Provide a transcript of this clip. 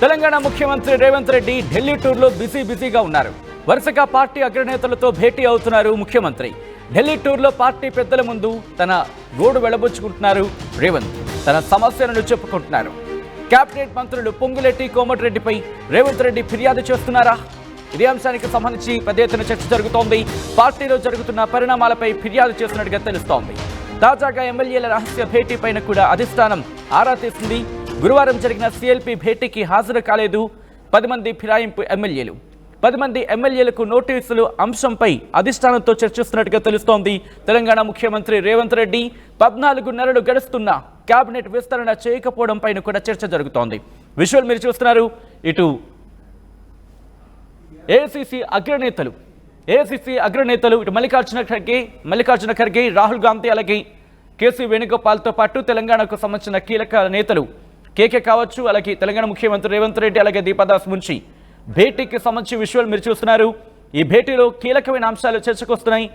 తెలంగాణ ముఖ్యమంత్రి రేవంత్ రెడ్డి ఢిల్లీ టూర్లో బిజీగా ఉన్నారు. వరుసగా పార్టీ అగ్రనేతలతో భేటీ అవుతున్నారు ముఖ్యమంత్రి. ఢిల్లీ టూర్లో పార్టీ పెద్దల ముందు తన గోడు వెళ్లబుచ్చుకుంటున్నారు రేవంత్. తన సమస్యలను చెప్పుకుంటున్నారు. కేబినెట్ మంత్రులు పొంగులేటి కోమటిరెడ్డిపై రేవంత్ రెడ్డి ఫిర్యాదు చేస్తున్నారా? ఇదే అంశానికి సంబంధించి పెద్ద ఎత్తున చర్చ జరుగుతోంది. పార్టీలో జరుగుతున్న పరిణామాలపై ఫిర్యాదు చేస్తున్నట్టుగా తెలుస్తోంది. తాజాగా ఎమ్మెల్యేల రహస్య భేటీ పైన కూడా అధిష్టానం ఆరా తీసింది. గురువారం జరిగిన సీఎల్పీ భేటీకి హాజరు కాలేదు 10 మంది ఫిరాయింపు ఎమ్మెల్యేలు. 10 మంది ఎమ్మెల్యేలకు నోటీసులు అంశంపై అధిష్టానంతో చర్చిస్తున్నట్టుగా తెలుస్తోంది. తెలంగాణ ముఖ్యమంత్రి రేవంత్ రెడ్డి 14 నెలలు గడుస్తున్నా కేబినెట్ విస్తరణ చేయకపోవడం పైన కూడా చర్చ జరుగుతోంది. విజువల్ మీరు చూస్తున్నారు. ఇటు ఏఐసీసీ అగ్రనేతలు ఇటు మల్లికార్జున ఖర్గే, రాహుల్ గాంధీ, అలాగే కేసీ వేణుగోపాల్తో పాటు తెలంగాణకు సంబంధించిన కీలక నేతలు కేకే కావచ్చు, అలాగే తెలంగాణ ముఖ్యమంత్రి రేవంత్ రెడ్డి, అలాగే దీపాదాస్ మున్షి భేటీకి సంబంధించి విజువల్ మీరు చూస్తున్నారు. ఈ భేటీలో కీలకమైన అంశాలు చర్చకు వస్తున్నాయి.